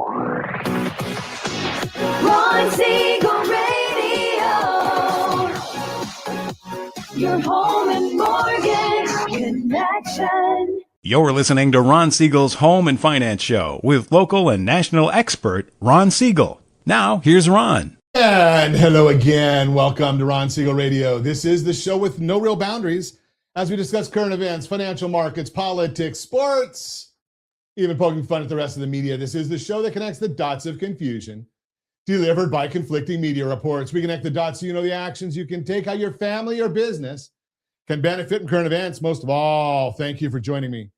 Ron Siegel Radio, your home and mortgage connection. You're listening to Ron Siegel's Home and Finance Show with local and national expert Ron Siegel. Now, here's Ron. And hello again. Welcome to Ron Siegel Radio. This is the show with no real boundaries as we discuss current events, financial markets, politics, sports, even poking fun at the rest of the media. This is the show that connects the dots of confusion delivered by conflicting media reports. We connect the dots so you know the actions you can take, how your family or business can benefit from current events. Most of all, thank you for joining me.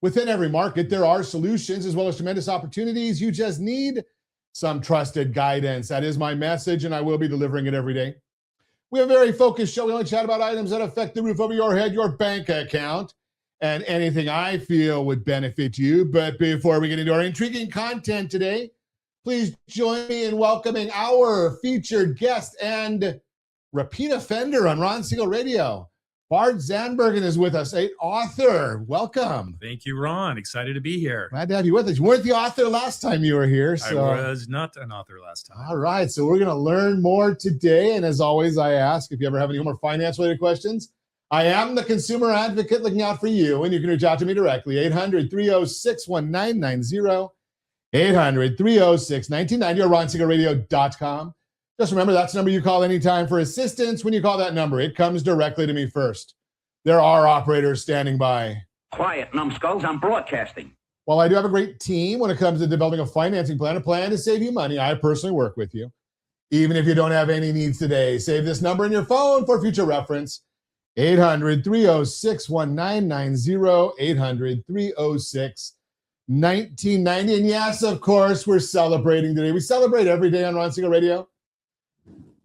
Within every market, there are solutions as well as tremendous opportunities. You just need some trusted guidance. That is my message, and I will be delivering it every day. We have a very focused show. We only chat about items that affect the roof over your head, your bank account, and anything I feel would benefit you. But before we get into our intriguing content today, please join me in welcoming our featured guest and repeat offender on Ron Siegel Radio. Bart Zandbergen is with us, an author. Welcome. Thank you, Ron. Excited to be here. Glad to have you with us. You weren't the author last time you were here. I was not an author last time. All right, so we're going to learn more today. And as always, I ask if you ever have any more finance-related questions. I am the consumer advocate looking out for you, and you can reach out to me directly, 800-306-1990, 800-306-1990, or RonSiegelRadio.com. Just remember, that's the number you call anytime for assistance. When you call that number, it comes directly to me first. There are operators standing by. Quiet, numbskulls, I'm broadcasting. While I do have a great team when it comes to developing a financing plan, a plan to save you money, I personally work with you. Even if you don't have any needs today, save this number in your phone for future reference, 800-306-1990, 800-306-1990. And yes, of course, we're celebrating today. We celebrate every day on Ron Siegel Radio.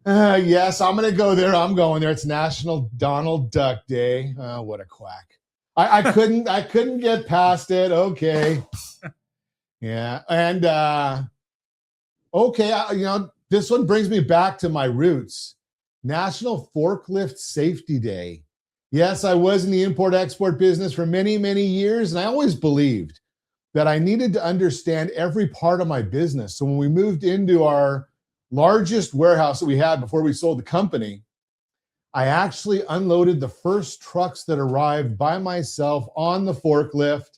Yes, I'm going to go there. I'm going there. It's National Donald Duck Day. Oh, what a quack. I couldn't get past it. Okay. Yeah. And, okay. This one brings me back to my roots. National Forklift Safety Day. Yes, I was in the import-export business for many, many years, and I always believed that I needed to understand every part of my business. So when we moved into our largest warehouse that we had before we sold the company, I actually unloaded the first trucks that arrived by myself on the forklift.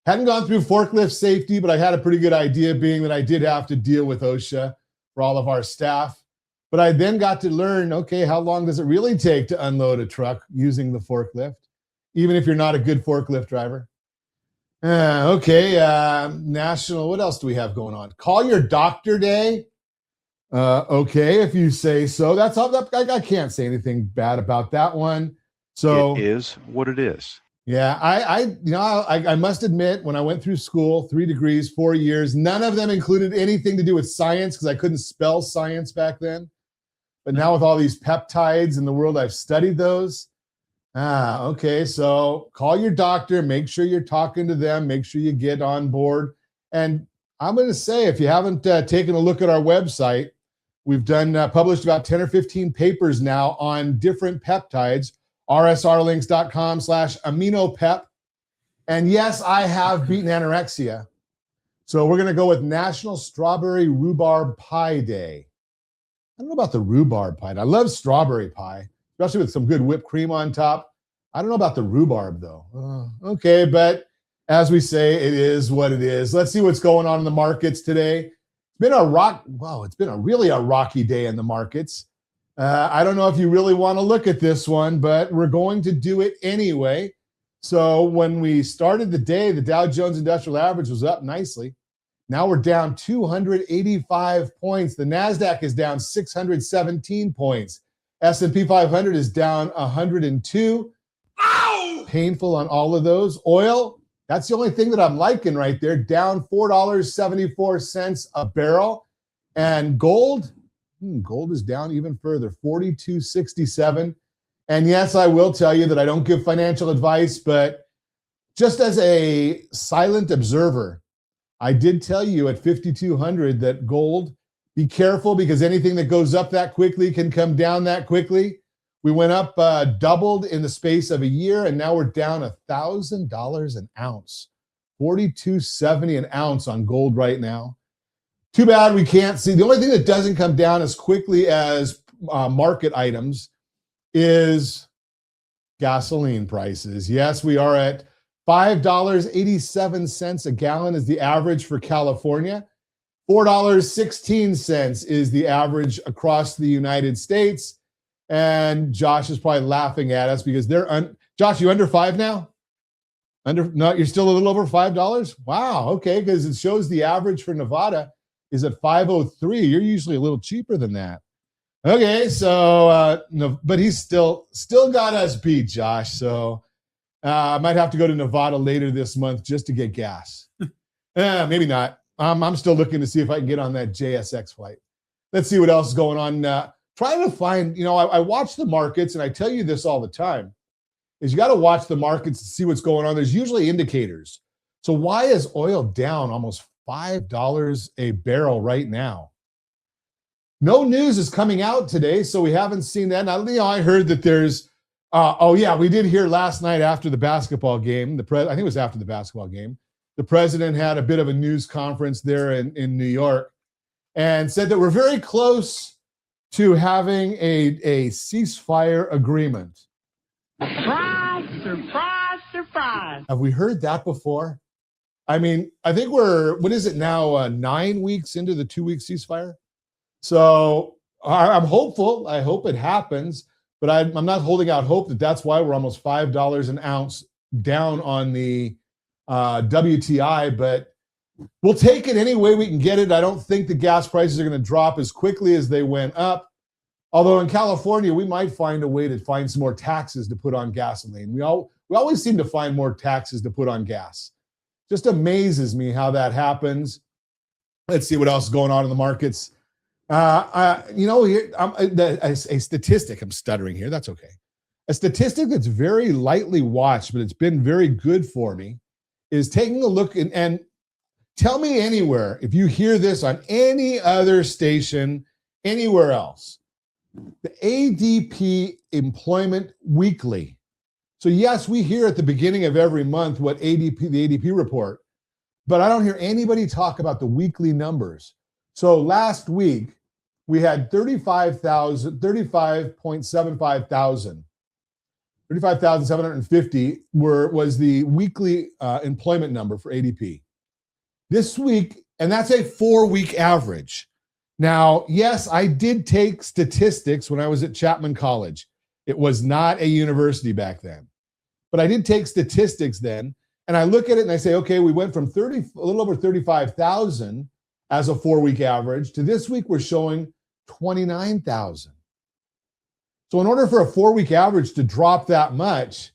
Hadn't gone through forklift safety, but I had a pretty good idea, being that I did have to deal with OSHA for all of our staff. But I then got to learn, okay, how long does it really take to unload a truck using the forklift, even if you're not a good forklift driver? National, what else do we have going on? Call Your Doctor Day. Okay, if you say so. That's all. I can't say anything bad about that one. So it is what it is. Yeah, I must admit, when I went through school, 3 degrees, 4 years, none of them included anything to do with science because I couldn't spell science back then. But now with all these peptides in the world, I've studied those. Okay, so call your doctor. Make sure you're talking to them. Make sure you get on board. And I'm going to say, if you haven't taken a look at our website, we've published about 10 or 15 papers now on different peptides, rsrlinks.com/aminopep. And yes, I have beaten anorexia. So we're going to go with National Strawberry Rhubarb Pie Day. I don't know about the rhubarb pie. I love strawberry pie, especially with some good whipped cream on top. I don't know about the rhubarb, though. Okay, but as we say, it is what it is. Let's see what's going on in the markets today. It's been a really rocky day in the markets. I don't know if you really want to look at this one, but we're going to do it anyway. So when we started the day, the Dow Jones Industrial Average was up nicely. Now we're down 285 points. The NASDAQ is down 617 points. S&P 500 is down 102. Ow! Painful on all of those. Oil, that's the only thing that I'm liking right there, down $4.74 a barrel. And gold is down even further, $42.67. And yes, I will tell you that I don't give financial advice, but just as a silent observer, I did tell you at 5,200 that gold, be careful because anything that goes up that quickly can come down that quickly. We went up, doubled in the space of a year, and now we're down $1,000 an ounce, $42.70 an ounce on gold right now. Too bad we can't see. The only thing that doesn't come down as quickly as market items is gasoline prices. Yes, we are at $5.87 a gallon is the average for California. $4.16 is the average across the United States. And Josh is probably laughing at us because Josh, you under $5 now? No, you're still a little over $5? Wow, okay, because it shows the average for Nevada is at 503. You're usually a little cheaper than that. Okay, so no, but he's still got us beat, Josh. So I might have to go to Nevada later this month just to get gas. Maybe not. I'm still looking to see if I can get on that JSX flight. Let's see what else is going on. Trying to find, I watch the markets, and I tell you this all the time, is you got to watch the markets to see what's going on. There's usually indicators. So why is oil down almost $5 a barrel right now? No news is coming out today, so we haven't seen that. Now, I heard that there's, we did hear last night after the basketball game, I think it was after the basketball game, the president had a bit of a news conference there in New York and said that we're very close to having a ceasefire agreement. Surprise, surprise, surprise. Have we heard that before? I mean, I think we're, what is it now, 9 weeks into the 2-week ceasefire? So I'm hopeful. I hope it happens, but I'm not holding out hope that that's why we're almost $5 an ounce down on the WTI, but we'll take it any way we can get it. I don't think the gas prices are going to drop as quickly as they went up. Although in California, we might find a way to find some more taxes to put on gasoline. We always seem to find more taxes to put on gas. Just amazes me how that happens. Let's see what else is going on in the markets. A statistic, I'm stuttering here, that's okay. A statistic that's very lightly watched, but it's been very good for me, is taking a look and tell me anywhere, if you hear this on any other station, anywhere else, the ADP Employment Weekly. So yes, we hear at the beginning of every month what the ADP report, but I don't hear anybody talk about the weekly numbers. So last week, we had 35,750 was the weekly employment number for ADP. This week, and that's a 4-week average. Now, yes, I did take statistics when I was at Chapman College. It was not a university back then, but I did take statistics then, and I look at it and I say, okay, we went from a little over 35,000 as a 4-week average to this week we're showing 29,000. So in order for a 4-week average to drop that much,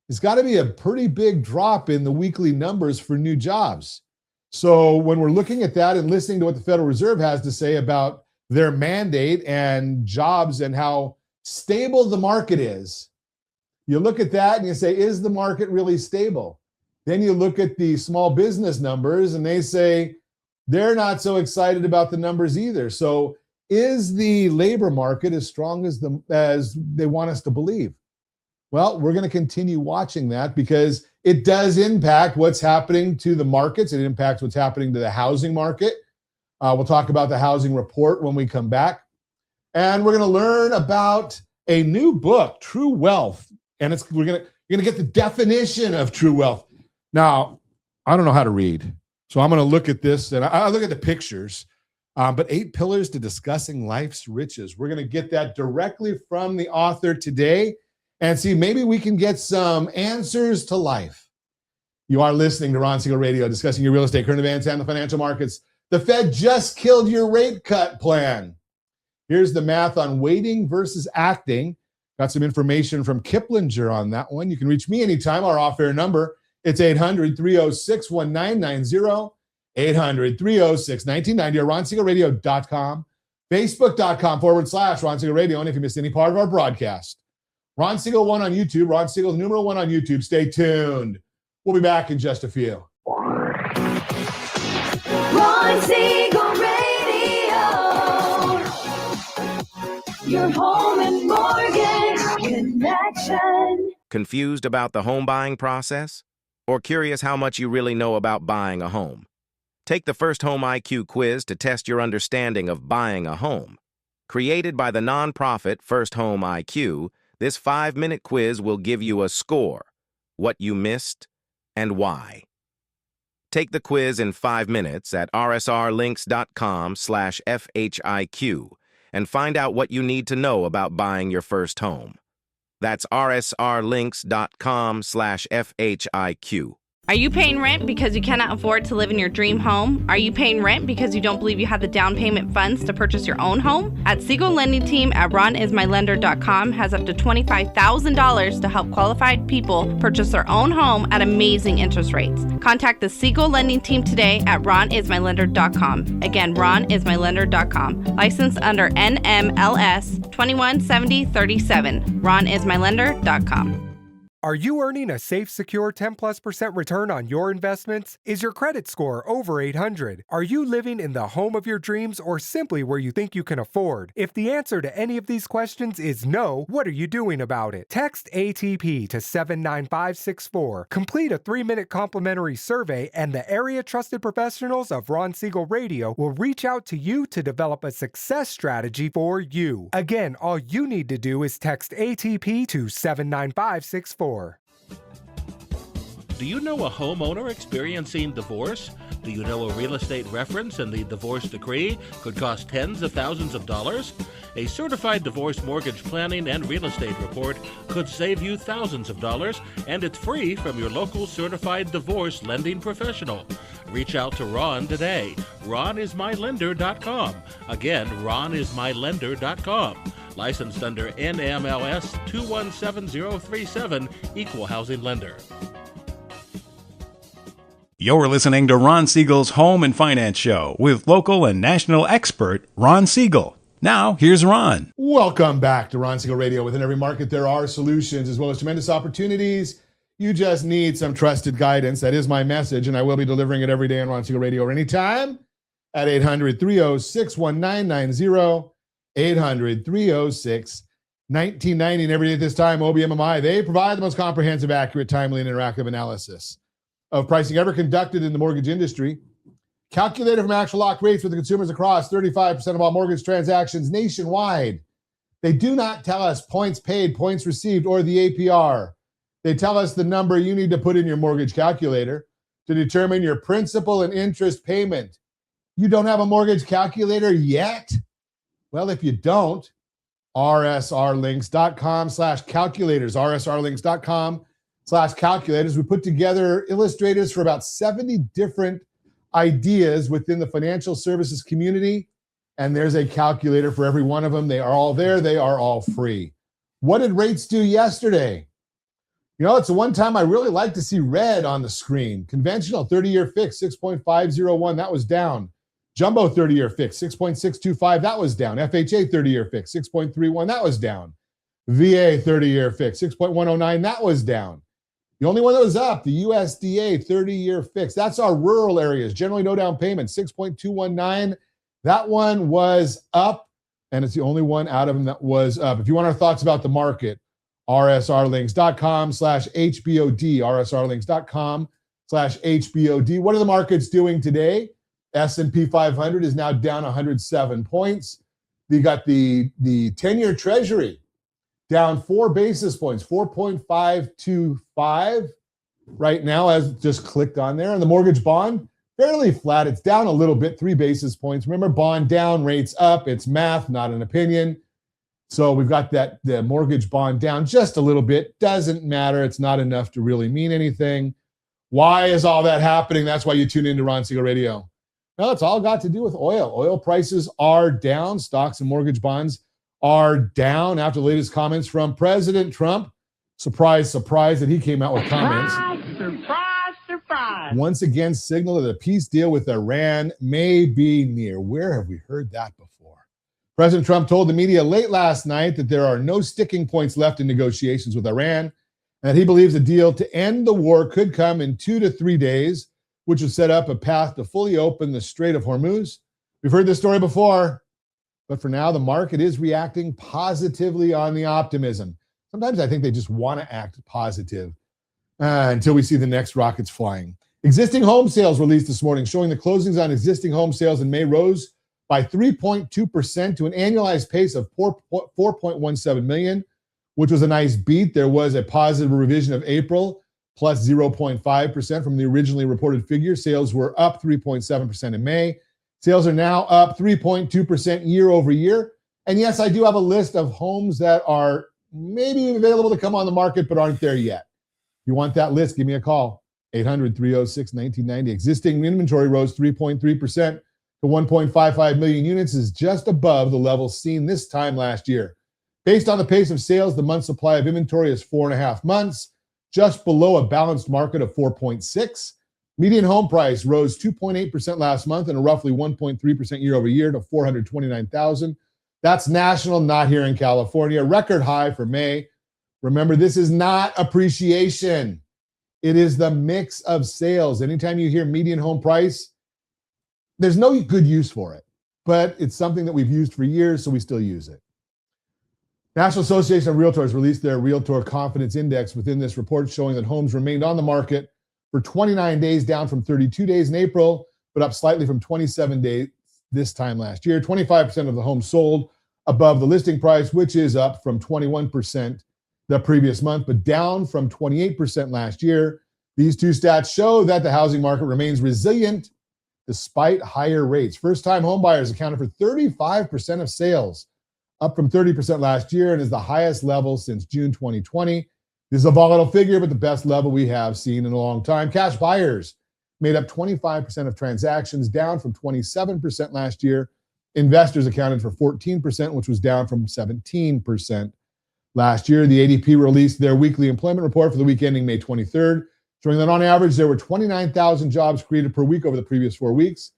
it's got to be a pretty big drop in the weekly numbers for new jobs. So when we're looking at that and listening to what the Federal Reserve has to say about their mandate and jobs and how stable the market is, you look at that and you say, is the market really stable? Then you look at the small business numbers and they say they're not so excited about the numbers either. So is the labor market as strong as they want us to believe? Well, we're going to continue watching that because it does impact what's happening to the markets. It impacts what's happening to the housing market. We'll talk about the housing report when we come back. And we're going to learn about a new book, True Wealth. And you're going to get the definition of true wealth. Now, I don't know how to read, so I'm going to look at this, and I look at the pictures. But 8 pillars to discussing life's riches. We're going to get that directly from the author today and see maybe we can get some answers to life. You are listening to Ron Siegel Radio, discussing your real estate, current events, and the financial markets. The Fed just killed your rate cut plan. Here's the math on waiting versus acting. Got some information from Kiplinger on that one. You can reach me anytime. Our off-air number, it's 800-306-1990. 800-306-1990 or RonSiegelRadio.com, Facebook.com/Ron Siegel Radio. And if you missed any part of our broadcast, Ron Siegel 1 on YouTube, Ron Siegel numeral 1 on YouTube. Stay tuned. We'll be back in just a few. Ron Siegel Radio. Your home and mortgage connection. Confused about the home buying process? Or curious how much you really know about buying a home? Take the First Home IQ quiz to test your understanding of buying a home. Created by the nonprofit First Home IQ, this 5-minute quiz will give you a score, what you missed, and why. Take the quiz in 5 minutes at rsrlinks.com/FHIQ and find out what you need to know about buying your first home. That's rsrlinks.com/FHIQ. Are you paying rent because you cannot afford to live in your dream home? Are you paying rent because you don't believe you have the down payment funds to purchase your own home? At Siegel Lending Team at RonIsMyLender.com has up to $25,000 to help qualified people purchase their own home at amazing interest rates. Contact the Siegel Lending Team today at RonIsMyLender.com. Again, RonIsMyLender.com. Licensed under NMLS 217037. RonIsMyLender.com. Are you earning a safe, secure 10+% return on your investments? Is your credit score over 800? Are you living in the home of your dreams or simply where you think you can afford? If the answer to any of these questions is no, what are you doing about it? Text ATP to 79564. Complete a 3-minute complimentary survey and the area trusted professionals of Ron Siegel Radio will reach out to you to develop a success strategy for you. Again, all you need to do is text ATP to 79564. Do you know a homeowner experiencing divorce? Do you know a real estate reference and the divorce decree could cost tens of thousands of dollars? A certified divorce mortgage planning and real estate report could save you thousands of dollars, and it's free from your local certified divorce lending professional. Reach out to Ron today. RonIsMyLender.com. Again, RonIsMyLender.com. Licensed under NMLS 217037, Equal Housing Lender. You're listening to Ron Siegel's Home and Finance Show with local and national expert Ron Siegel. Now, here's Ron. Welcome back to Ron Siegel Radio. Within every market, there are solutions as well as tremendous opportunities. You just need some trusted guidance. That is my message, and I will be delivering it every day on Ron Siegel Radio or anytime at 800-306-1990, 800-306-1990. And every day at this time, OBMMI, they provide the most comprehensive, accurate, timely, and interactive analysis of pricing ever conducted in the mortgage industry. Calculated from actual locked rates with the consumers across 35% of all mortgage transactions nationwide. They do not tell us points paid, points received, or the APR. They tell us the number you need to put in your mortgage calculator to determine your principal and interest payment. You don't have a mortgage calculator yet? Well, if you don't, rsrlinks.com/calculators, rsrlinks.com/calculators. We put together illustrators for about 70 different ideas within the financial services community, and there's a calculator for every one of them. They are all there. They are all free. What did rates do yesterday? You know, it's the one time I really like to see red on the screen. Conventional 30-year fix, 6.501, that was down. Jumbo 30-year fix, 6.625, that was down. FHA 30-year fix, 6.31, that was down. VA 30-year fix, 6.109, that was down. The only one that was up, the USDA 30-year fix. That's our rural areas. Generally no down payment, 6.219. That one was up, and it's the only one out of them that was up. If you want our thoughts about the market, rsrlinks.com/HBOD, rsrlinks.com/HBOD. What are the markets doing today? S&P 500 is now down 107 points. You got the 10-year Treasury down 4 basis points, 4.525 right now, as just clicked on there. And the mortgage bond, fairly flat. It's down a little bit, 3 basis points. Remember, bond down, rates up. It's math, not an opinion. So we've got the mortgage bond down just a little bit. Doesn't matter. It's not enough to really mean anything. Why is all that happening? That's why you tune into Ron Siegel Radio. Well, it's all got to do with oil. Oil prices are down. Stocks and mortgage bonds are down after the latest comments from President Trump. Surprise, surprise that he came out with comments. Surprise, surprise. Once again, signal that a peace deal with Iran may be near. Where have we heard that before? President Trump told the media late last night that there are no sticking points left in negotiations with Iran, and that he believes a deal to end the war could come in 2 to 3 days, which would set up a path to fully open the Strait of Hormuz. We've heard this story before, but for now, the market is reacting positively on the optimism. Sometimes I think they just want to act positive until we see the next rockets flying. Existing home sales released this morning showing the closings on existing home sales in May rose by 3.2% to an annualized pace of 4.17 million, which was a nice beat. There was a positive revision of April, plus 0.5% from the originally reported figure. Sales were up 3.7% in May. Sales are now up 3.2% year over year. And yes, I do have a list of homes that are maybe available to come on the market but aren't there yet. If you want that list, give me a call. 800-306-1990. Existing inventory rose 3.3% to 1.55 million units, is just above the level seen this time last year. Based on the pace of sales, the month supply of inventory is 4.5 months, just below a balanced market of 4.6. Median home price rose 2.8% last month and a roughly 1.3% year over year to $429,000. That's national, not here in California. Record high for May. Remember, this is not appreciation. It is the mix of sales. Anytime you hear median home price, there's no good use for it, but it's something that we've used for years, so we still use it. National Association of Realtors released their Realtor Confidence Index within this report, showing that homes remained on the market for 29 days, down from 32 days in April, but up slightly from 27 days this time last year. 25% of the homes sold above the listing price, which is up from 21% the previous month, but down from 28% last year. These two stats show that the housing market remains resilient despite higher rates. First-time home buyers accounted for 35% of sales, up from 30% last year, and is the highest level since June 2020. This is a volatile figure, but the best level we have seen in a long time. Cash buyers made up 25% of transactions, down from 27% last year. Investors accounted for 14%, which was down from 17% last year. The ADP released their weekly employment report for the week ending May 23rd, showing that on average there were 29,000 jobs created per week over the previous 4 weeks.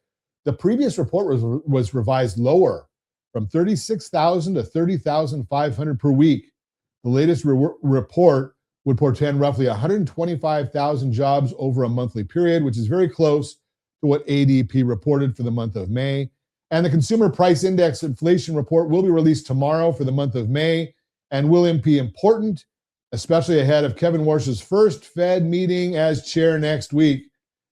The previous report was revised lower from 36,000 to 30,500 per week. The latest report would portend roughly 125,000 jobs over a monthly period, which is very close to what ADP reported for the month of May. And the Consumer Price Index inflation report will be released tomorrow for the month of May and will be important, especially ahead of Kevin Warsh's first Fed meeting as chair next week.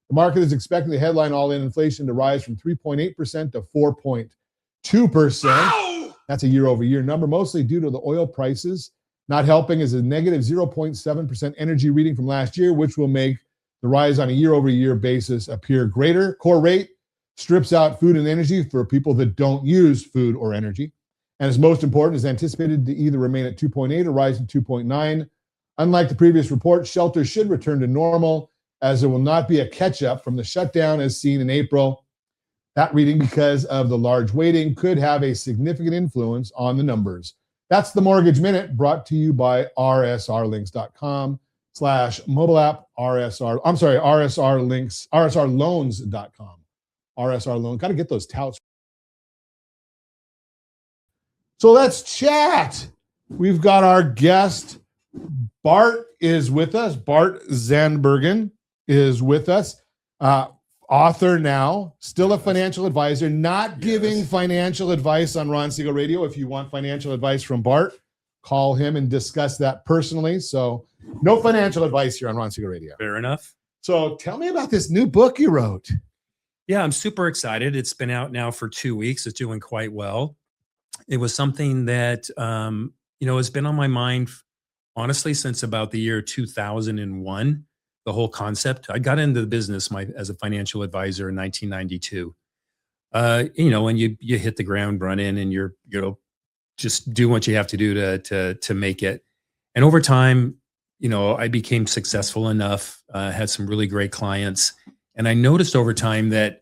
The market is expecting the headline all-in inflation to rise from 3.8% to 4.2%. That's a year-over-year number, mostly due to the oil prices. Not helping is a negative 0.7% energy reading from last year, which will make the rise on a year-over-year basis appear greater. Core rate strips out food and energy for people that don't use food or energy, and is most important, is anticipated to either remain at 2.8 or rise to 2.9. Unlike the previous report, shelter should return to normal, as there will not be a catch-up from the shutdown as seen in April. That reading, because of the large weighting, could have a significant influence on the numbers. That's the Mortgage Minute, brought to you by rsrlinks.com/mobile app, rsrloans.com. RSR Loan. Got to get those touts. So let's chat. We've got our guest. Bart is with us. Bart Zandbergen is with us. Author now, still a financial advisor, not giving financial advice on Ron Siegel Radio. If you want financial advice from Bart, call him and discuss that personally. So no financial advice here on Ron Siegel Radio. Fair enough. So tell me about this new book you wrote. Yeah, I'm super excited. It's been out now for 2 weeks. It's doing quite well. It was something that, has been on my mind, honestly, since about the year 2001, the whole concept. I got into the business as a financial advisor in 1992. And you hit the ground running and you're just do what you have to do to make it. And over time, I became successful enough, had some really great clients. And I noticed over time that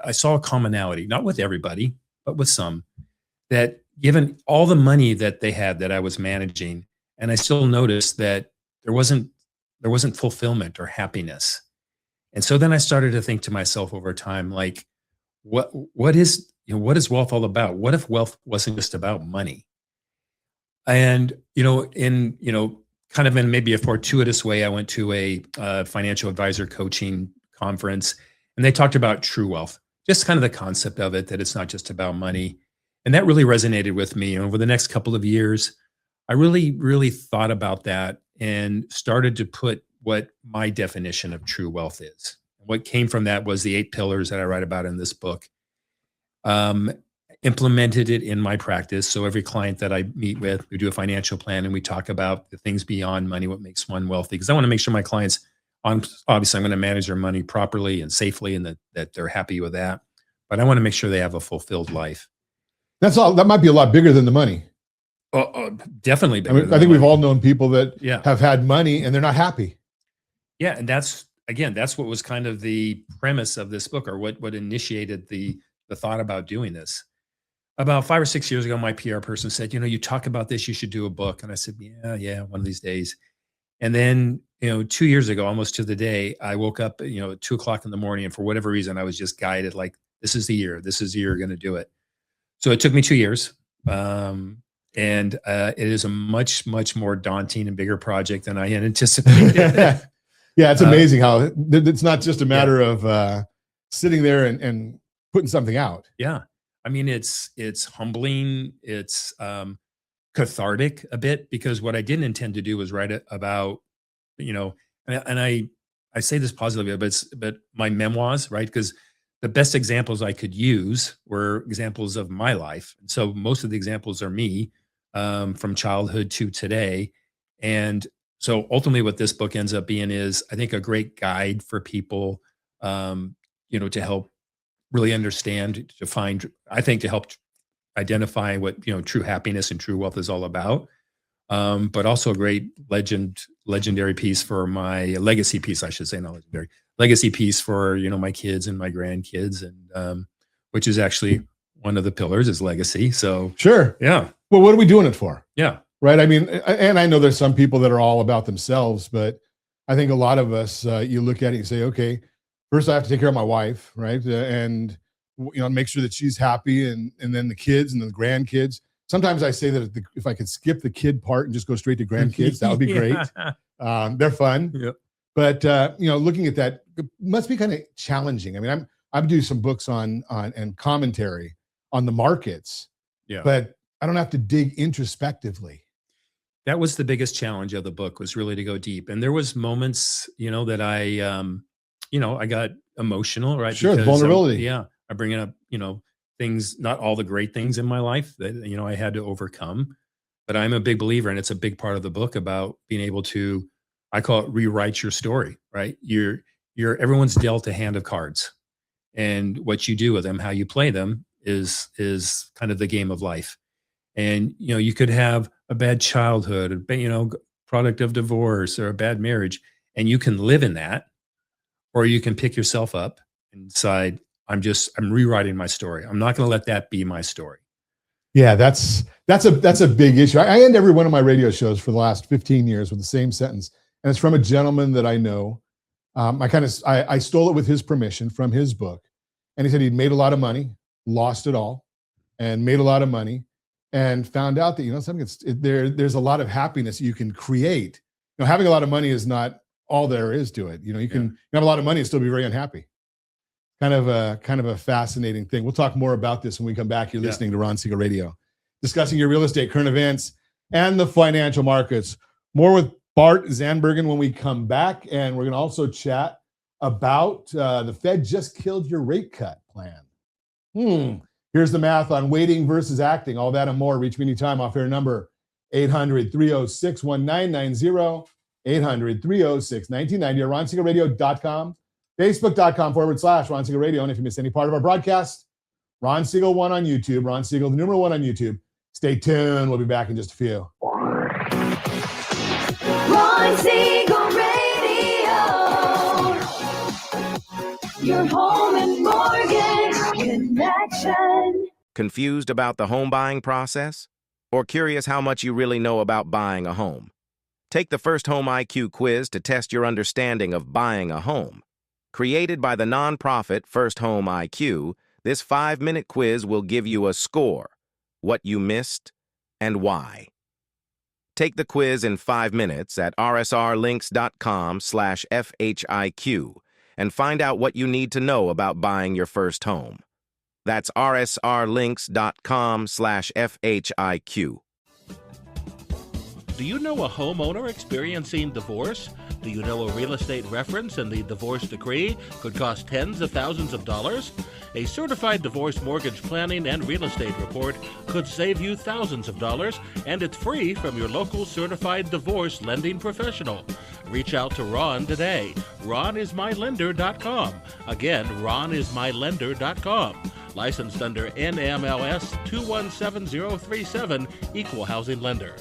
I saw a commonality, not with everybody, but with some, that given all the money that they had that I was managing, and I still noticed that there wasn't fulfillment or happiness. And so then I started to think to myself over time, like, what is wealth all about? What if wealth wasn't just about money? And, kind of in maybe a fortuitous way, I went to a financial advisor coaching conference, and they talked about true wealth, just kind of the concept of it, that it's not just about money. And that really resonated with me. And over the next couple of years, I really, really thought about that and started to put what my definition of true wealth is. What came from that was the 8 pillars that I write about in this book. Implemented it in my practice. So every client that I meet with, we do a financial plan and we talk about the things beyond money, what makes one wealthy. Because I want to make sure my clients, obviously I'm going to manage their money properly and safely, and that they're happy with that. But I want to make sure they have a fulfilled life. That's all. That might be a lot bigger than the money. Definitely bigger. I mean, I think we've all known people that Yeah. have had money and they're not happy. Yeah, and that's what was kind of the premise of this book, or what initiated the thought about doing this. About 5 or 6 years ago, my PR person said, you talk about this, you should do a book. And I said, yeah, one of these days. And then, 2 years ago, almost to the day, I woke up, at 2:00 in the morning, and for whatever reason, I was just guided, like, this is the year you're going to do it. So it took me 2 years. And it is a much, much more daunting and bigger project than I had anticipated. Yeah, it's amazing how it's not just a matter of sitting there and putting something out. Yeah. I mean, it's humbling. It's cathartic a bit, because what I didn't intend to do was write it about, and I say this positively, but my memoirs, right? Because the best examples I could use were examples of my life. And so most of the examples are me, from childhood to today. And so ultimately what this book ends up being is, I think, a great guide for people, to help really understand, to help identify what, true happiness and true wealth is all about. But also a great legendary piece for my legacy piece, I should say, not legendary, legacy piece for, my kids and my grandkids, and which is actually one of the pillars is legacy. So sure. Yeah. Well, what are we doing it for? Yeah. Right. I mean, and I know there's some people that are all about themselves, but I think a lot of us, you look at it and say, okay, first I have to take care of my wife, right? And, make sure that she's happy, and then the kids and the grandkids. Sometimes I say that if I could skip the kid part and just go straight to grandkids, that would be great. They're fun. Yep. But, looking at that must be kind of challenging. I mean, I'm doing some books on and commentary on the markets, but I don't have to dig introspectively. That was the biggest challenge of the book, was really to go deep. And there was moments, that I got emotional, right? Sure, because, vulnerability. I bring up, things, not all the great things in my life that, I had to overcome. But I'm a big believer, and it's a big part of the book, about being able to, I call it, rewrite your story, right? Everyone's dealt a hand of cards, and what you do with them, how you play them, is kind of the game of life. And, you could have a bad childhood, product of divorce, or a bad marriage, and you can live in that, or you can pick yourself up and decide, I'm rewriting my story. I'm not going to let that be my story. Yeah, that's a big issue. I end every one of my radio shows for the last 15 years with the same sentence, and it's from a gentleman that I know. I stole it with his permission from his book, and he said he'd made a lot of money, lost it all, and made a lot of money, and found out that there's a lot of happiness you can create. Having a lot of money is not all there is to it. You can have a lot of money and still be very unhappy. Kind of a fascinating thing. We'll talk more about this when we come back. You're listening to Ron Siegel Radio, discussing your real estate, current events, and the financial markets. More with Bart Zandbergen when we come back, and we're going to also chat about the Fed just killed your rate cut plan. Here's the math on waiting versus acting. All that and more. Reach me anytime. Off air number 800-306-1990, 800-306-1990, or RonSiegelRadio.com. Facebook.com/Ron Siegel Radio. And if you miss any part of our broadcast, Ron Siegel 1 on YouTube, Ron Siegel, the numeral 1 on YouTube. Stay tuned. We'll be back in just a few. Ron Siegel Radio. Your home and mortgage connection. Confused about the home buying process? Or curious how much you really know about buying a home? Take the First Home IQ quiz to test your understanding of buying a home. Created by the nonprofit First Home IQ, this 5-minute quiz will give you a score, what you missed, and why. Take the quiz in 5 minutes at rsrlinks.com/FHIQ and find out what you need to know about buying your first home. That's rsrlinks.com/FHIQ. Do you know a homeowner experiencing divorce? Do you know a real estate reference and the divorce decree could cost tens of thousands of dollars? A certified divorce mortgage planning and real estate report could save you thousands of dollars, and it's free from your local certified divorce lending professional. Reach out to Ron today. RonIsMyLender.com. Again, RonIsMyLender.com. Licensed under NMLS 217037, Equal Housing Lender.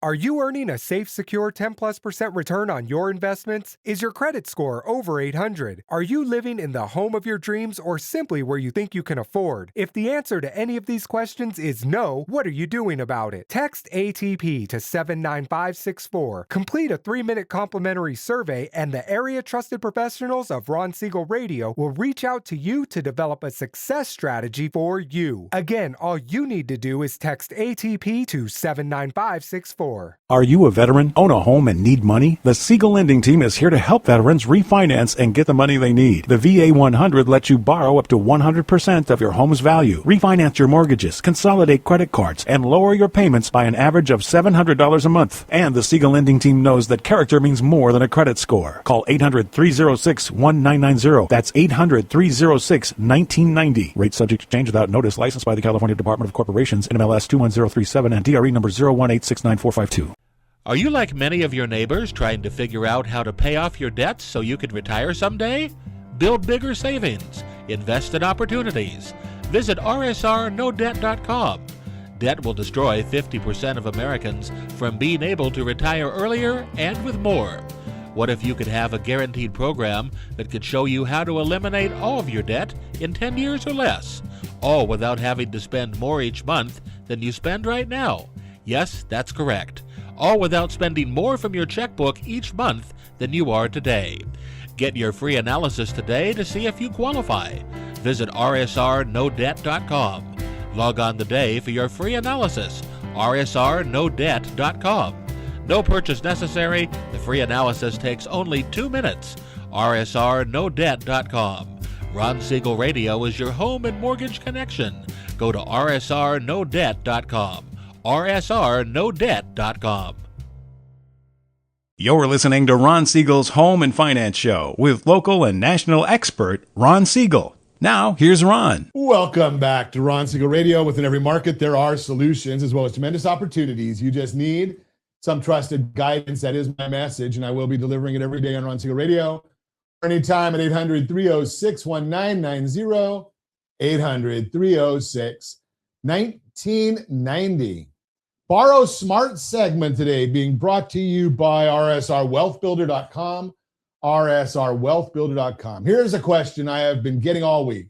Are you earning a safe, secure 10+% return on your investments? Is your credit score over 800? Are you living in the home of your dreams or simply where you think you can afford? If the answer to any of these questions is no, what are you doing about it? Text ATP to 79564. Complete a 3-minute complimentary survey, and the area trusted professionals of Ron Siegel Radio will reach out to you to develop a success strategy for you. Again, all you need to do is text ATP to 79564. Are you a veteran, own a home, and need money? The Siegel Lending Team is here to help veterans refinance and get the money they need. The VA 100 lets you borrow up to 100% of your home's value, refinance your mortgages, consolidate credit cards, and lower your payments by an average of $700 a month. And the Siegel Lending Team knows that character means more than a credit score. Call 800-306-1990. That's 800-306-1990. Rate subject to change without notice. Licensed by the California Department of Corporations, NMLS 21037, and DRE number 0186945. Are you like many of your neighbors trying to figure out how to pay off your debts so you can retire someday? Build bigger savings. Invest in opportunities. Visit rsrnodebt.com. Debt will destroy 50% of Americans from being able to retire earlier and with more. What if you could have a guaranteed program that could show you how to eliminate all of your debt in 10 years or less, all without having to spend more each month than you spend right now? Yes, that's correct. All without spending more from your checkbook each month than you are today. Get your free analysis today to see if you qualify. Visit rsrnodebt.com. Log on today for your free analysis. rsrnodebt.com. No purchase necessary. The free analysis takes only 2 minutes. rsrnodebt.com. Ron Siegel Radio is your home and mortgage connection. Go to rsrnodebt.com. rsrnodebt.com. You're listening to Ron Siegel's Home and Finance Show with local and national expert Ron Siegel. Now, here's Ron. Welcome back to Ron Siegel Radio. Within every market, there are solutions as well as tremendous opportunities. You just need some trusted guidance. That is my message, and I will be delivering it every day on Ron Siegel Radio. Anytime at 800-306-1990, 800-306-1990. Borrow Smart segment today being brought to you by rsrwealthbuilder.com, rsrwealthbuilder.com. Here's a question I have been getting all week.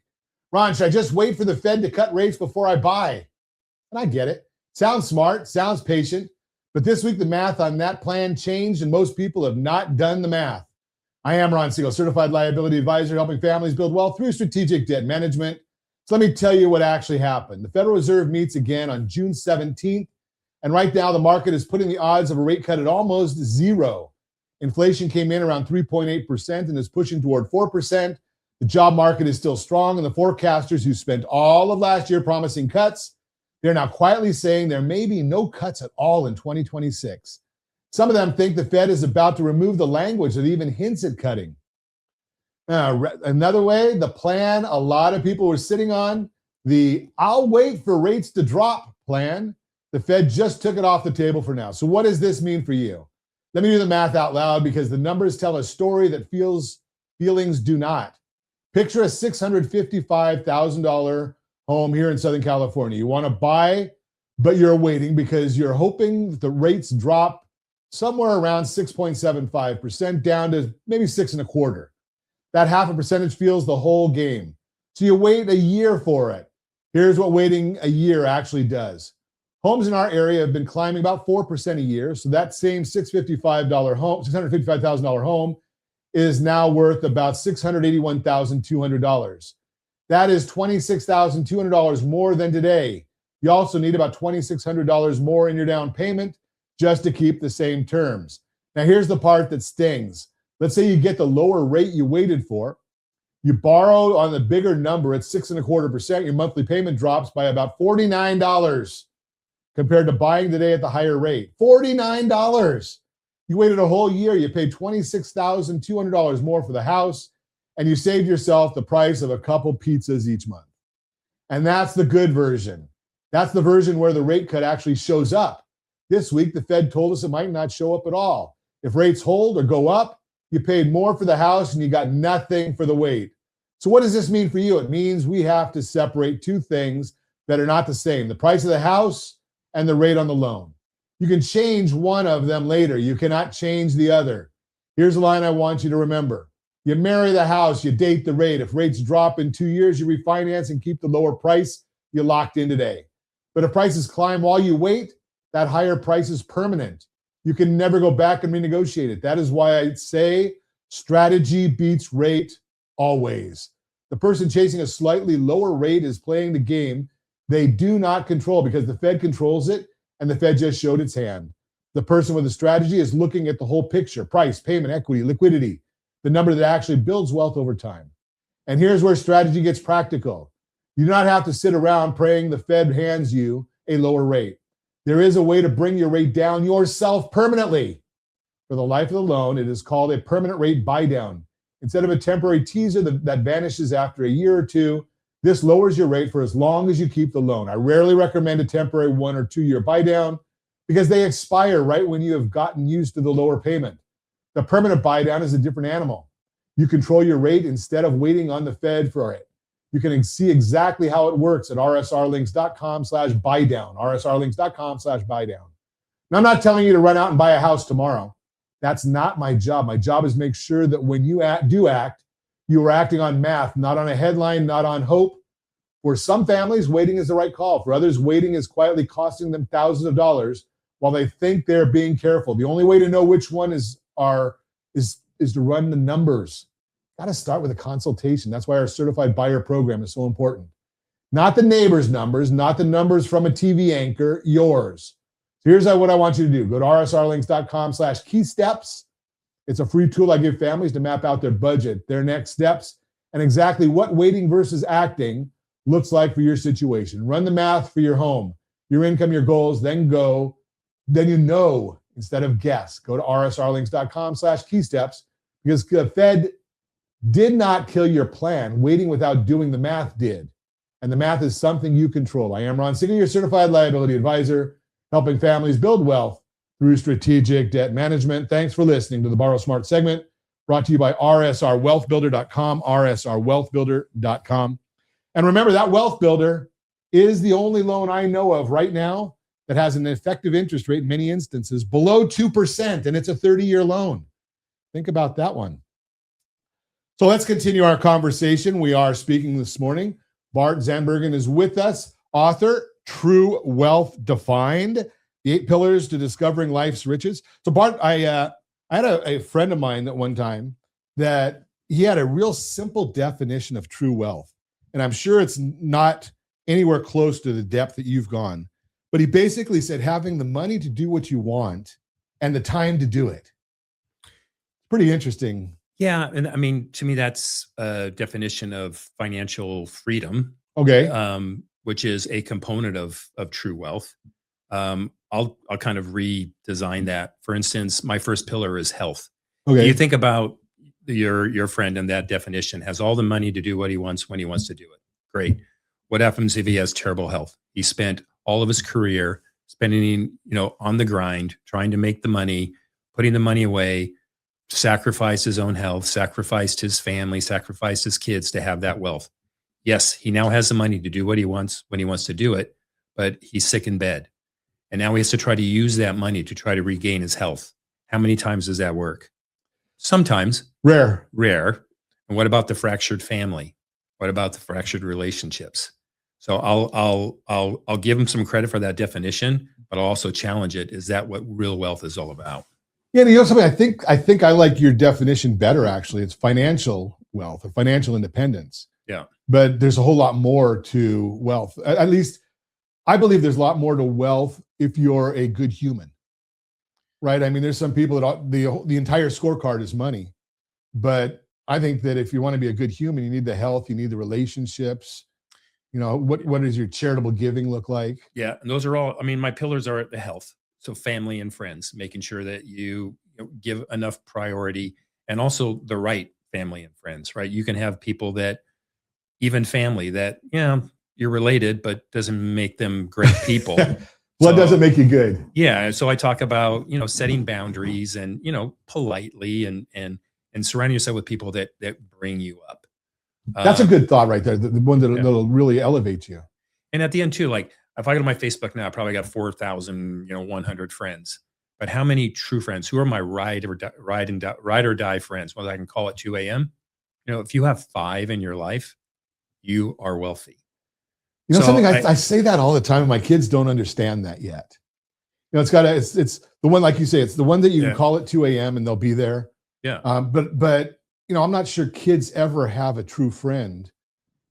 Ron, should I just wait for the Fed to cut rates before I buy? And I get it. Sounds smart, sounds patient. But this week, the math on that plan changed, and most people have not done the math. I am Ron Siegel, certified liability advisor, helping families build wealth through strategic debt management. So let me tell you what actually happened. The Federal Reserve meets again on June 17th. And right now, the market is putting the odds of a rate cut at almost zero. Inflation came in around 3.8% and is pushing toward 4%. The job market is still strong, and the forecasters who spent all of last year promising cuts, they're now quietly saying there may be no cuts at all in 2026. Some of them think the Fed is about to remove the language that even hints at cutting. Another way, the plan a lot of people were sitting on, the I'll wait for rates to drop plan. The Fed just took it off the table for now. So what does this mean for you? Let me do the math out loud because the numbers tell a story that feelings do not. Picture a $655,000 home here in Southern California. You want to buy, but you're waiting because you're hoping that the rates drop somewhere around 6.75% down to maybe 6.25%. That half a percentage feels the whole game. So you wait a year for it. Here's what waiting a year actually does. Homes in our area have been climbing about 4% a year. So that same $655,000 home is now worth about $681,200. That is $26,200 more than today. You also need about $2,600 more in your down payment just to keep the same terms. Now, here's the part that stings. Let's say you get the lower rate you waited for. You borrow on the bigger number at 6.25%. Your monthly payment drops by about $49 compared to buying today at the higher rate. $49. You waited a whole year, you paid $26,200 more for the house, and you saved yourself the price of a couple pizzas each month. And that's the good version. That's the version where the rate cut actually shows up. This week, the Fed told us it might not show up at all. If rates hold or go up, you paid more for the house and you got nothing for the wait. So what does this mean for you? It means we have to separate two things that are not the same: the price of the house and the rate on the loan. You can change one of them later. You cannot change the other. Here's a line I want you to remember. You marry the house, you date the rate. If rates drop in 2 years, you refinance and keep the lower price you locked in today. But if prices climb while you wait, that higher price is permanent. You can never go back and renegotiate it. That is why I say strategy beats rate always. The person chasing a slightly lower rate is playing the game they do not control, because the Fed controls it and the Fed just showed its hand. The person with a strategy is looking at the whole picture: price, payment, equity, liquidity, the number that actually builds wealth over time. And here's where strategy gets practical. You do not have to sit around praying the Fed hands you a lower rate. There is a way to bring your rate down yourself permanently. For the life of the loan, it is called a permanent rate buy down. Instead of a temporary teaser that vanishes after a year or two, this lowers your rate for as long as you keep the loan. I rarely recommend a temporary 1 or 2 year buy down because they expire right when you have gotten used to the lower payment. The permanent buy down is a different animal. You control your rate instead of waiting on the Fed for it. You can see exactly how it works at rsrlinks.com/buydown, rsrlinks.com/buydown. Now, I'm not telling you to run out and buy a house tomorrow. That's not my job. My job is make sure that when you do act, you are acting on math, not on a headline, not on hope. For some families, waiting is the right call. For others, waiting is quietly costing them thousands of dollars while they think they're being careful. The only way to know which one is to run the numbers. Got to start with a consultation. That's why our certified buyer program is so important. Not the neighbor's numbers, not the numbers from a TV anchor, yours. So here's what I want you to do. Go to rsrlinks.com/keysteps. It's a free tool I give families to map out their budget, their next steps, and exactly what waiting versus acting looks like for your situation. Run the math for your home, your income, your goals, then you know instead of guess. Go to rsrlinks.com/keysteps, because the Fed did not kill your plan. Waiting without doing the math did. And the math is something you control. I am Ron Siegel, your certified liability advisor, helping families build wealth through strategic debt management. Thanks for listening to the Borrow Smart segment, brought to you by rsrwealthbuilder.com, rsrwealthbuilder.com. And remember, that Wealth Builder is the only loan I know of right now that has an effective interest rate in many instances below 2%, and it's a 30-year loan. Think about that one. So let's continue our conversation. We are speaking this morning. Bart Zandbergen is with us, author, True Wealth Defined, the 8 Pillars to Discovering Life's Riches. So Bart, I had a friend of mine at one time that he had a real simple definition of true wealth. And I'm sure it's not anywhere close to the depth that you've gone. But he basically said having the money to do what you want and the time to do it. Pretty interesting. Yeah. And I mean, to me, that's a definition of financial freedom. Okay. Which is a component of true wealth. I'll kind of redesign that. For instance, my first pillar is health. Okay. You think about your friend in that definition has all the money to do what he wants when he wants to do it. Great. What happens if he has terrible health? He spent all of his career spending, on the grind, trying to make the money, putting the money away, sacrificed his own health, sacrificed his family, sacrificed his kids to have that wealth. Yes, he now has the money to do what he wants when he wants to do it, but he's sick in bed. And now he has to try to use that money to try to regain his health. How many times does that work? Sometimes. Rare. And what about the fractured family? What about the fractured relationships? So I'll give him some credit for that definition, but I'll also challenge it. Is that what real wealth is all about? Yeah, something I think I like your definition better, actually. It's financial wealth or financial independence. Yeah. But there's a whole lot more to wealth. At least I believe there's a lot more to wealth if you're a good human, right? I mean, there's some people that the entire scorecard is money, but I think that if you want to be a good human, you need the health, you need the relationships. What does your charitable giving look like? Yeah, and those are all. I mean, my pillars are the health, so family and friends, making sure that you give enough priority, and also the right family and friends, right? You can have people that, even family that, you're related, but doesn't make them great people. What So, doesn't make you good? yeah. So I talk about, setting boundaries and, politely and surrounding yourself with people that bring you up. That's a good thought right there. The one that'll really elevate you. And at the end too, like if I go to my Facebook now, I probably got 4,100 friends. But how many true friends? Who are my ride or die friends? Well, I can call at 2 a.m. If you have 5 in your life, you are wealthy. You know, So something I say that all the time, and my kids don't understand that yet. It's the one, like you say, it's the one that you can call at 2 a.m. and they'll be there. Yeah. But I'm not sure kids ever have a true friend,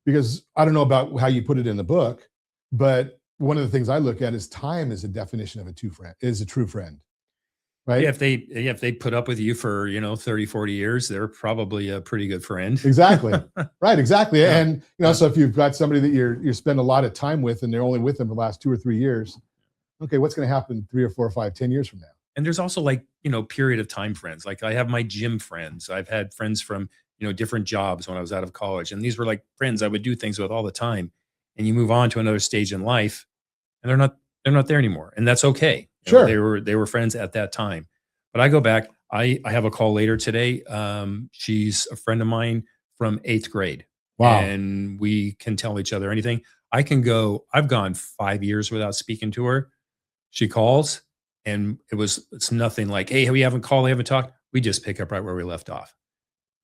because I don't know about how you put it in the book, but one of the things I look at is time is a definition of a true friend. Right. Yeah, if they put up with you for 30, 40 years, they're probably a pretty good friend. Exactly. Right. Exactly. Yeah. And so if you've got somebody that you spend a lot of time with, and they're only with them for the last 2 or 3 years, okay, what's going to happen 3 or 4 or 5, 10 years from now? And there's also period of time friends. Like I have my gym friends. I've had friends from different jobs when I was out of college, and these were like friends I would do things with all the time. And you move on to another stage in life, and they're not there anymore, and that's okay. Sure. They were friends at that time. But I go back. I have a call later today. She's a friend of mine from 8th grade. Wow. And we can tell each other anything. I've gone 5 years without speaking to her. She calls, and it's nothing like, hey, we haven't called, we haven't talked. We just pick up right where we left off.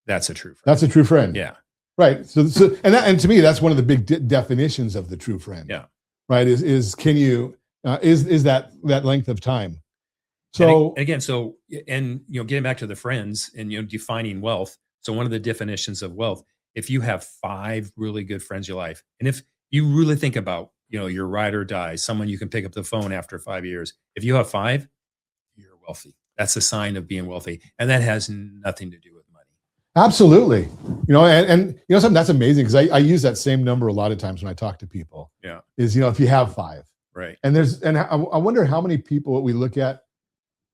That's a true friend. That's a true friend. Yeah. Right. So and to me, that's one of the big definitions of the true friend. Yeah. Right. Is can you is that length of time? So getting back to the friends and defining wealth. So one of the definitions of wealth, if you have 5 really good friends in your life, and if you really think about your ride or die, someone you can pick up the phone after 5 years, if you have 5, you're wealthy. That's a sign of being wealthy, and that has nothing to do with money. Absolutely. And something that's amazing, because I use that same number a lot of times when I talk to people. Yeah. Is if you have 5, right? And I wonder how many people that we look at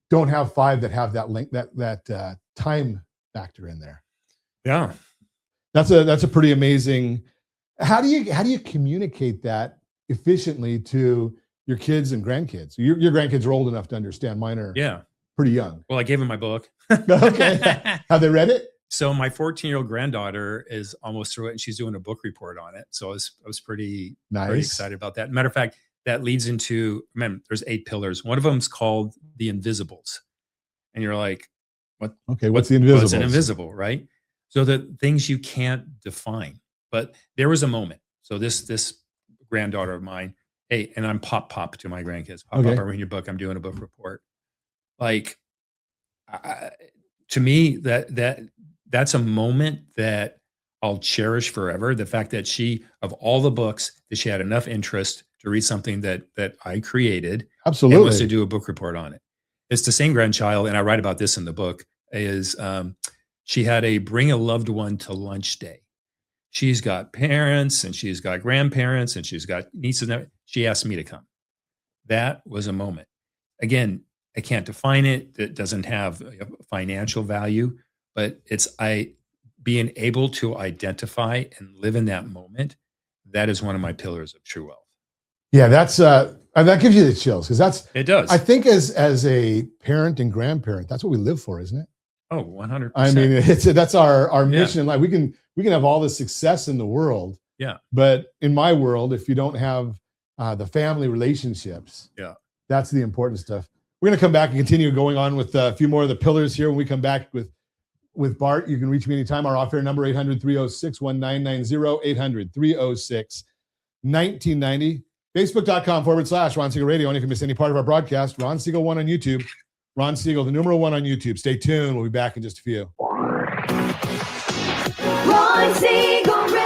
don't have 5 that have that link, that time factor in there. Yeah. That's a pretty amazing. How do you communicate that efficiently to your kids and grandkids? Your grandkids are old enough to understand. Mine are pretty young. Well, I gave them my book. Okay. Have they read it? So my 14-year-old granddaughter is almost through it, and she's doing a book report on it. So I was pretty excited about that. Matter of fact, that leads into, there's 8 pillars. One of them is called the Invisibles. And you're like, what? Okay, what's the Invisibles? What's an invisible, right? So the things you can't define. But there was a moment. So this granddaughter of mine, hey, and I'm pop to my grandkids. Pop, I'm reading your book. I'm doing a book report. Like, to me, that's a moment that I'll cherish forever. The fact that of all the books, that she had enough interest to read something that I created. Absolutely. And was to do a book report on it. It's the same grandchild, and I write about this in the book, is she had a bring a loved one to lunch day. She's got parents, and she's got grandparents, and she's got nieces. And she asked me to come. That was a moment. Again, I can't define it. It doesn't have a financial value, but it's being able to identify and live in that moment. That is one of my pillars of true wealth. Yeah, that gives you the chills, because it does. I think as a parent and grandparent, that's what we live for, isn't it? Oh, 100%. I mean, that's our mission in life. We can have all the success in the world. Yeah. But in my world, if you don't have the family relationships, that's the important stuff. We're going to come back and continue going on with a few more of the pillars here. When we come back with Bart, you can reach me anytime. Our off-air number, 800-306-1990, 800-306-1990. Facebook.com/Ron Siegel Radio. And if you miss any part of our broadcast, Ron Siegel 1 on YouTube. Ron Siegel, the numeral 1 on YouTube. Stay tuned. We'll be back in just a few. Ron Siegel Radio.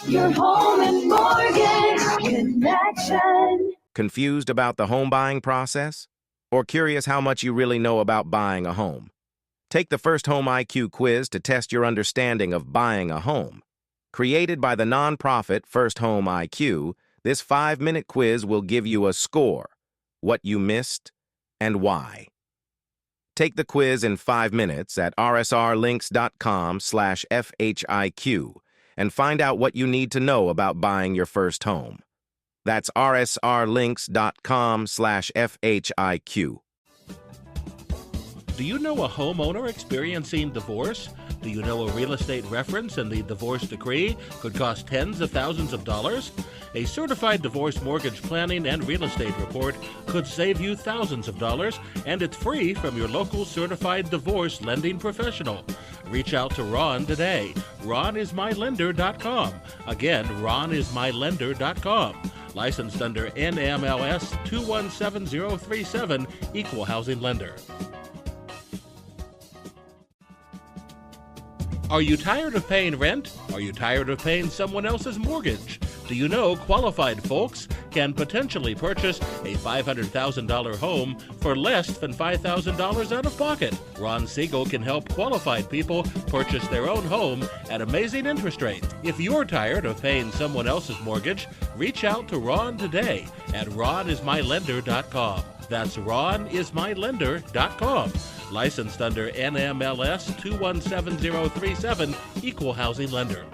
Your home and mortgage connection. Confused about the home buying process? Or curious how much you really know about buying a home? Take the First Home IQ quiz to test your understanding of buying a home. Created by the nonprofit First Home IQ, this 5-minute quiz will give you a score: what you missed, and why. Take the quiz in 5 minutes at rsrlinks.com/FHIQ and find out what you need to know about buying your first home. That's rsrlinks.com/FHIQ. Do you know a homeowner experiencing divorce? Do you know a real estate reference and the divorce decree could cost tens of thousands of dollars? A certified divorce mortgage planning and real estate report could save you thousands of dollars, and it's free from your local certified divorce lending professional. Reach out to Ron today. RonIsMyLender.com. Again, RonIsMyLender.com. Licensed under NMLS 217037, Equal Housing Lender. Are you tired of paying rent? Are you tired of paying someone else's mortgage? Do you know qualified folks can potentially purchase a $500,000 home for less than $5,000 out of pocket? Ron Siegel can help qualified people purchase their own home at amazing interest rates. If you're tired of paying someone else's mortgage, reach out to Ron today at RonIsMyLender.com. That's RonIsMyLender.com. Licensed under NMLS 217037, Equal Housing Lender.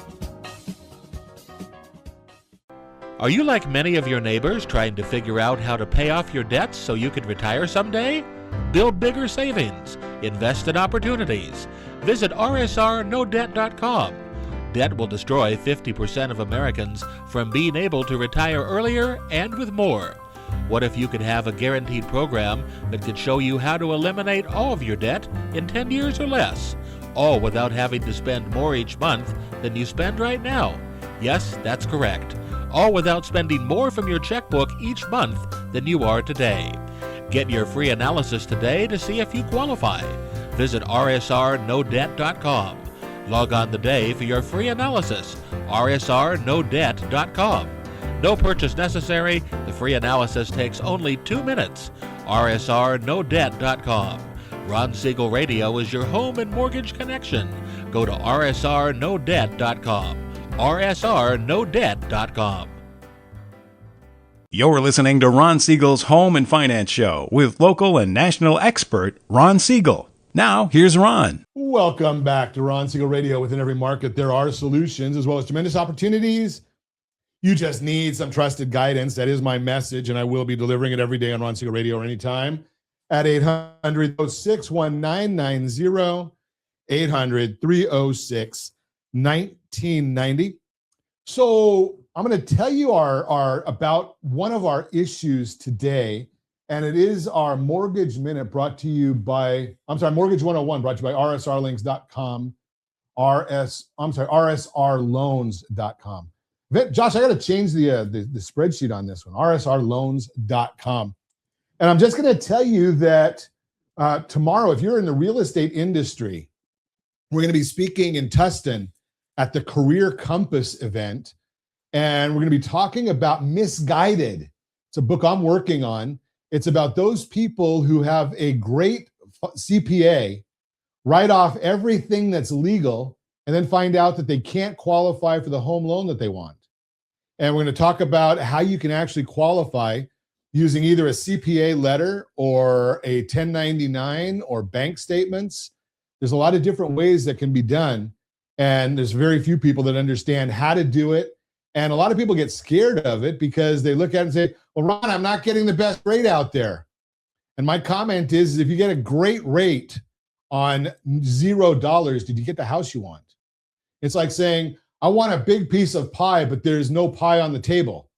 Are you like many of your neighbors trying to figure out how to pay off your debts so you can retire someday? Build bigger savings. Invest in opportunities. Visit rsrnodebt.com. Debt will destroy 50% of Americans from being able to retire earlier and with more. What if you could have a guaranteed program that could show you how to eliminate all of your debt in 10 years or less, all without having to spend more each month than you spend right now? Yes, that's correct. All without spending more from your checkbook each month than you are today. Get your free analysis today to see if you qualify. Visit rsrnodebt.com. Log on today for your free analysis, rsrnodebt.com. No purchase necessary. The free analysis takes only 2 minutes. rsrnodebt.com. Ron Siegel Radio is your home and mortgage connection. Go to rsrnodebt.com. rsrnodebt.com. You're listening to Ron Siegel's Home and Finance Show with local and national expert Ron Siegel. Now, here's Ron. Welcome back to Ron Siegel Radio. Within every market, there are solutions as well as tremendous opportunities. You just need some trusted guidance. That is my message, and I will be delivering it every day on Ron Siegel Radio or anytime at 800-619-90, 800-306-1990. So I'm going to tell you our about one of our issues today, and it is our Mortgage Minute brought to you by, Mortgage 101 brought to you by rsrlinks.com, rsrloans.com. Josh, I got to change the spreadsheet on this one, rsrloans.com. And I'm just going to tell you that tomorrow, if you're in the real estate industry, we're going to be speaking in Tustin at the Career Compass event. And we're going to be talking about Misguided. It's a book I'm working on. It's about those people who have a great CPA, write off everything that's legal, and then find out that they can't qualify for the home loan that they want. And we're going to talk about how you can actually qualify using either a CPA letter or a 1099 or bank statements. There's a lot of different ways that can be done. And there's very few people that understand how to do it. And a lot of people get scared of it because they look at it and say, well, Ron, I'm not getting the best rate out there. And my comment is, if you get a great rate on $0, did you get the house you want? It's like saying, I want a big piece of pie, but there's no pie on the table.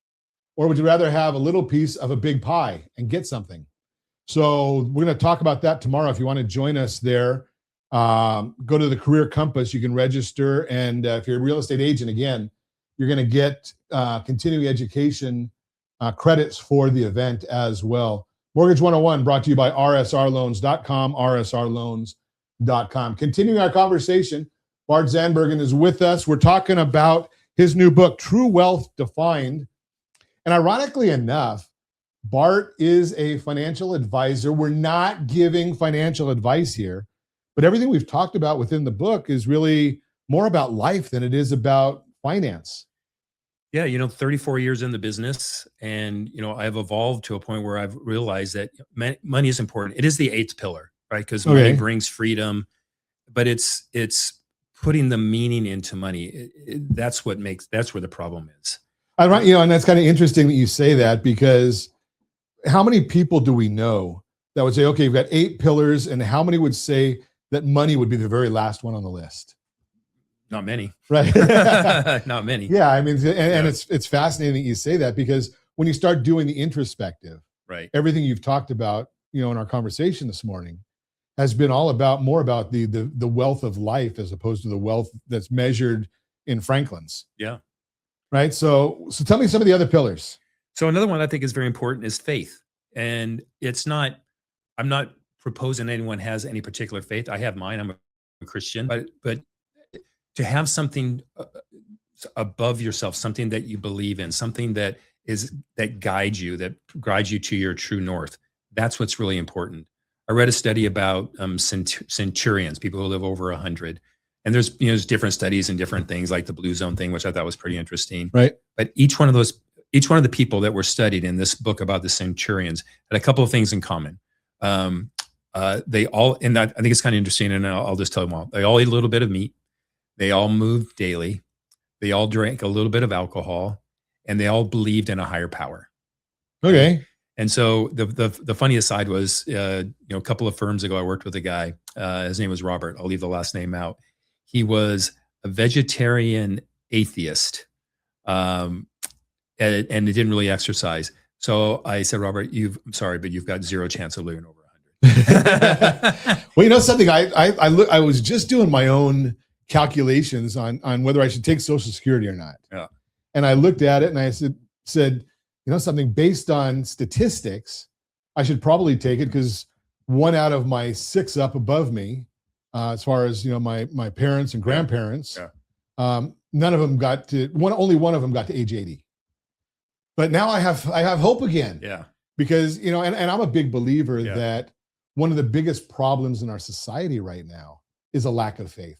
Or would you rather have a little piece of a big pie and get something? So we're going to talk about that tomorrow. If you want to join us there, go to the Career Compass. You can register. And if you're a real estate agent, again, you're going to get continuing education credits for the event as well. Mortgage 101 brought to you by rsrloans.com, rsrloans.com. Continuing our conversation, Bart Zandbergen is with us. We're talking about his new book, True Wealth Defined. And ironically enough, Bart is a financial advisor. We're not giving financial advice here, but everything we've talked about within the book is really more about life than it is about finance. Yeah, 34 years in the business, and I've evolved to a point where I've realized that money is important. It is the eighth pillar, right? Because money Okay. brings freedom, but it's putting the meaning into money. That's where the problem is. And that's kind of interesting that you say that, because how many people do we know that would say, okay, you've got 8 pillars, and how many would say that money would be the very last one on the list? Not many, Right. not many. Yeah, I mean, and Yeah. it's fascinating that you say that, because when you start doing the introspective, Right. everything you've talked about, in our conversation this morning, has been all about more about the wealth of life as opposed to the wealth that's measured in Franklin's. Yeah. Right. So tell me some of the other pillars. So another one I think is very important is faith, and I'm not proposing anyone has any particular faith. I have mine. I'm a Christian, but to have something above yourself, something that you believe in, something that guides you to your true north. That's what's really important. I read a study about centurions, people who live over 100, and there's different studies and different things, like the blue zone thing, which I thought was pretty interesting. Right. But each one of the people that were studied in this book about the centurions had a couple of things in common. They all, and I think it's kind of interesting, and I'll just tell them all. They all ate a little bit of meat. They all moved daily. They all drank a little bit of alcohol, and they all believed in a higher power. Okay. And so the funniest side was, a couple of firms ago, I worked with a guy. His name was Robert. I'll leave the last name out. He was a vegetarian atheist, and he didn't really exercise. So I said, Robert, I'm sorry, but you've got zero chance of living over 100. Well, something, I was just doing my own calculations on whether I should take Social Security or not. Yeah. And I looked at it and I said, something based on statistics, I should probably take it, because 1 out of my 6 up above me, as far as my parents and grandparents, none of them got to only one of them got to age 80. But now I have hope again. Yeah. Because and I'm a big believer Yeah. that one of the biggest problems in our society right now is a lack of faith.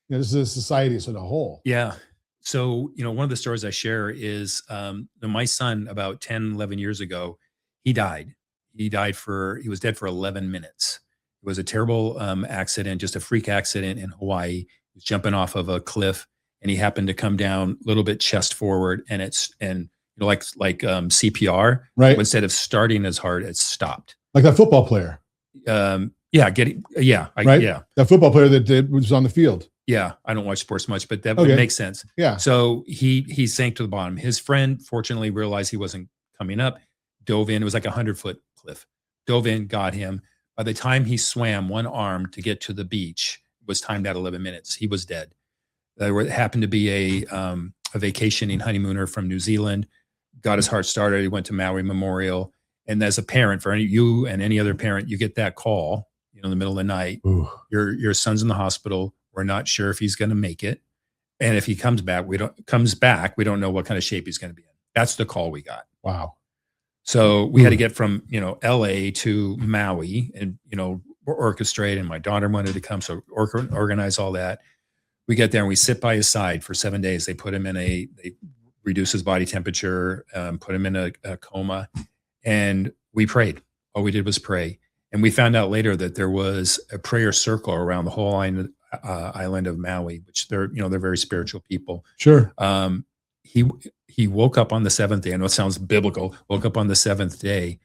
This is a society as a whole. Yeah. So, one of the stories I share is my son, about 10, 11 years ago, he died. He was dead for 11 minutes. It was a terrible accident, just a freak accident in Hawaii. He was jumping off of a cliff, and he happened to come down a little bit chest forward, and like CPR, Right. instead of starting as hard, it stopped. Like that football player. Right? That football player that was on the field. Yeah, I don't watch sports much, but that Okay. would make sense. Yeah. So he sank to the bottom. His friend fortunately realized he wasn't coming up, dove in. It was like 100-foot cliff. Dove in, got him. By the time he swam one arm to get to the beach, it was timed at 11 minutes. He was dead. There happened to be a vacationing honeymooner from New Zealand, got his heart started. He went to Maui Memorial. And as a parent, for you and any other parent, you get that call, in the middle of the night. Ooh. Your son's in the hospital. We're not sure if he's going to make it. And if he comes back, we don't know what kind of shape he's going to be in. That's the call we got. Wow. So we had to get from, LA to Maui and, orchestrate, and my daughter wanted to come. So organize all that. We get there and we sit by his side for 7 days. They put him they reduce his body temperature, put him in a coma, and we prayed. All we did was pray. And we found out later that there was a prayer circle around the whole island of Maui, which they're very spiritual people. Sure. He woke up on the 7th day. I know it sounds biblical. Woke up on the 7th day.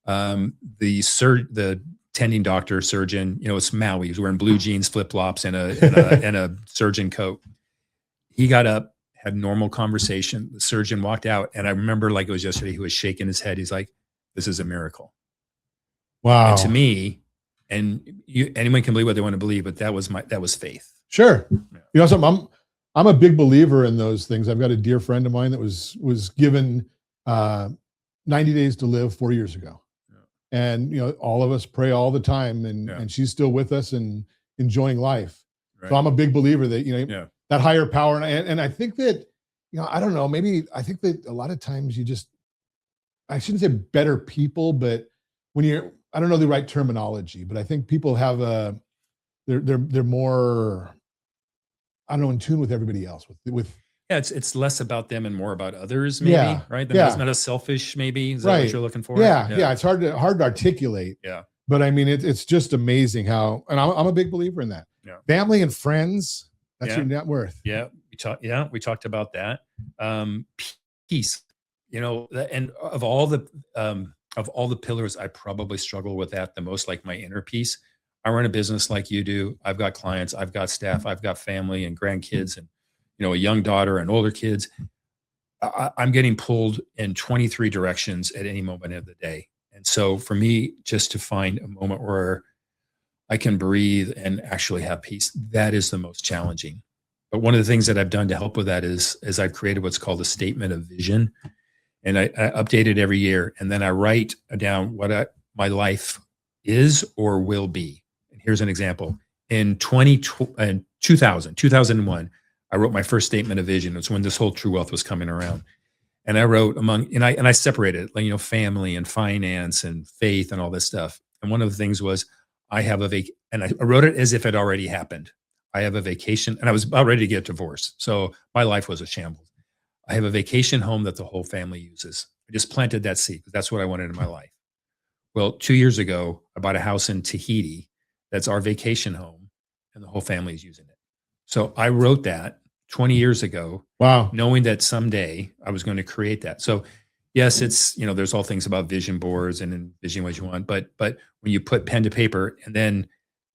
The tending doctor, surgeon, it's Maui. He was wearing blue jeans, flip flops, and a surgeon coat. He got up, had normal conversation. The surgeon walked out, and I remember like it was yesterday. He was shaking his head. He's like, "This is a miracle." Wow. And to me, anyone can believe what they want to believe, but that was faith. Sure. Something, I'm a big believer in those things. I've got a dear friend of mine that was given 90 days to live 4 years ago. Yeah. And all of us pray all the time, and she's still with us and enjoying life. Right. So I'm a big believer that that higher power, and I think that I don't know, maybe I think that a lot of times I shouldn't say better people, but when I don't know the right terminology, but I think people have they're more, I don't know, in tune with everybody else, with Yeah, it's less about them and more about others, maybe, Yeah, right? yeah. Not as selfish, maybe. Is that what Right. you're looking for? Yeah. It's hard to articulate. Yeah. But I mean, it's just amazing how, and I'm a big believer in that. Yeah. Family and friends, that's Yeah. your net worth. Yeah, we talked about that. Peace, and of all the pillars, I probably struggle with that the most, like my inner peace. I run a business like you do. I've got clients, I've got staff, I've got family and grandkids, and a young daughter and older kids. I'm getting pulled in 23 directions at any moment of the day, and so for me, just to find a moment where I can breathe and actually have peace, that is the most challenging. But one of the things that I've done to help with that is I've created what's called a statement of vision, and I update it every year. And then I write down what my life is or will be. And here's an example. In 2001, I wrote my first statement of vision. It's when this whole True Wealth was coming around. And I wrote and I separated it, like, family and finance and faith and all this stuff. And one of the things was I have and I wrote it as if it already happened. I have a vacation, and I was about ready to get divorced. So my life was a shambles. I have a vacation home that the whole family uses. I just planted that seed because that's what I wanted in my life. Well, 2 years ago, I bought a house in Tahiti. That's our vacation home, and the whole family is using it. So I wrote that 20 years ago. Wow. Knowing that someday I was going to create that. So yes, it's, there's all things about vision boards and envisioning what you want, but when you put pen to paper, and then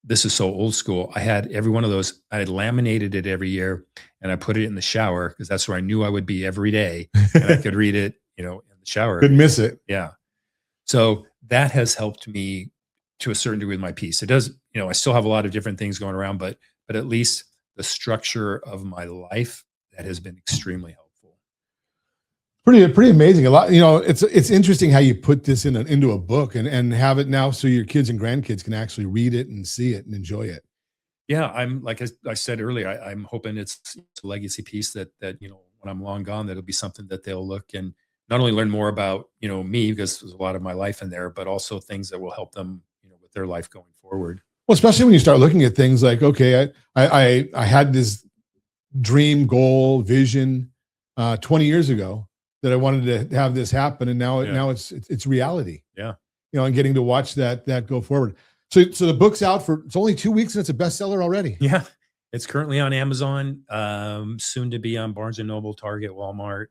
this is so old school, I had every one of those, I had laminated it every year, and I put it in the shower because that's where I knew I would be every day, and I could read it, in the shower. Couldn't miss it. Yeah. So that has helped me to a certain degree with my peace. It does, I still have a lot of different things going around, but at least the structure of my life, that has been extremely helpful. Pretty amazing. A lot, it's interesting how you put this into a book and have it now so your kids and grandkids can actually read it and see it and enjoy it. Yeah, I'm like I said earlier, I'm hoping it's a legacy piece that when I'm long gone, that'll be something that they'll look and not only learn more about me, because there's a lot of my life in there, but also things that will help them with their life going forward. Well, especially when you start looking at things like, okay, I had this dream, goal, vision 20 years ago that I wanted to have this happen, and now it's reality. Yeah, and getting to watch that go forward. So the book's out it's only 2 weeks and it's a bestseller already. Yeah, it's currently on Amazon, soon to be on Barnes and Noble, Target, Walmart.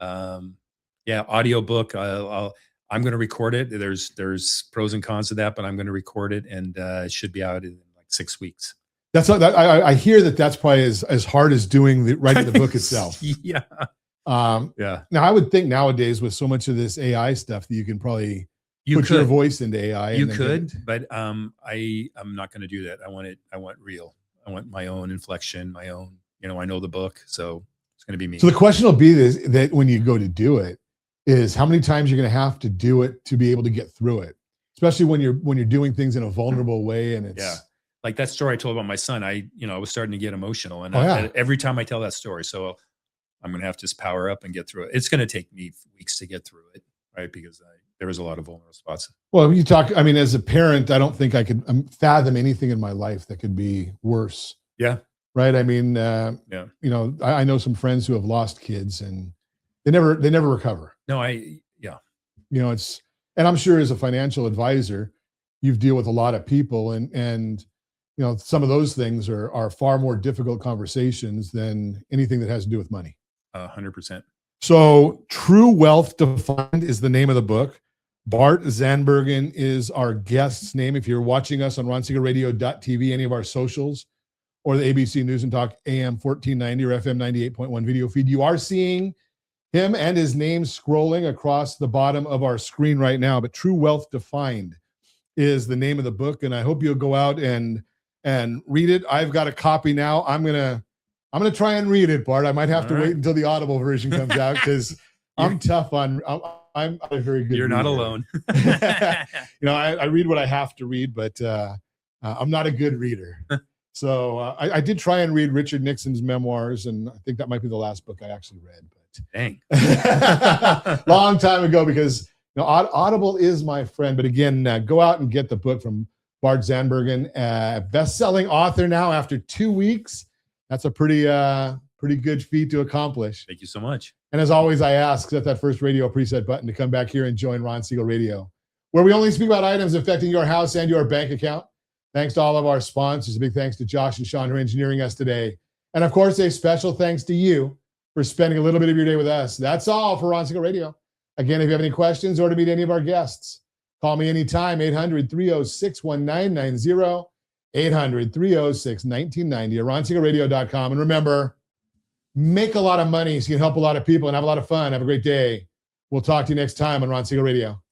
Audiobook. I'm going to record it. There's pros and cons to that, but I'm going to record it, and it should be out in like 6 weeks. I hear that's probably as hard as writing the book itself. Yeah. Now I would think nowadays with so much of this AI stuff that you can probably put your voice into AI. You could, but I'm not going to do that. I want real. I want my own inflection, my own. I know the book, so it's going to be me. So the question will be that when you go to do it, is how many times you're going to have to do it to be able to get through it, especially when you're doing things in a vulnerable way, and it's like that story I told about my son. I was starting to get emotional, and every time I tell that story, so I'm going to have to just power up and get through it. It's going to take me weeks to get through it, right? Because there was a lot of vulnerable spots. Well, as a parent, I don't think I could fathom anything in my life that could be worse. Yeah. Right. I mean, I know some friends who have lost kids, and they never recover. No, and I'm sure as a financial advisor, you've dealt with a lot of people, and some of those things are far more difficult conversations than anything that has to do with money. 100%. So True Wealth Defined is the name of the book. Bart Zandbergen is our guest's name. If you're watching us on RonSiegelRadio.tv, any of our socials, or the ABC News and Talk AM 1490 or FM 98.1 video feed, you are seeing him and his name scrolling across the bottom of our screen right now. But True Wealth Defined is the name of the book, and I hope you'll go out and read it. I've got a copy now. I'm gonna try and read it, Bart. I might have to wait until the Audible version comes out, because I'm tough on. I'm a very good. You're reader. Not alone. I read what I have to read, but I'm not a good reader. So I did try and read Richard Nixon's memoirs, and I think that might be the last book I actually read. But dang, long time ago, because Audible is my friend. But again, go out and get the book from Bart Zandbergen, best-selling author now after 2 weeks. That's a pretty Pretty good feat to accomplish. Thank you so much. And as always, I ask that that first radio preset button to come back here and join Ron Siegel Radio, where we only speak about items affecting your house and your bank account. Thanks to all of our sponsors. A big thanks to Josh and Sean who are engineering us today. And of course, a special thanks to you for spending a little bit of your day with us. That's all for Ron Siegel Radio. Again, if you have any questions or to meet any of our guests, call me anytime, 800-306-1990, 800-306-1990, or RonSiegelRadio.com. And remember, make a lot of money so you can help a lot of people and have a lot of fun. Have a great day. We'll talk to you next time on Ron Siegel Radio.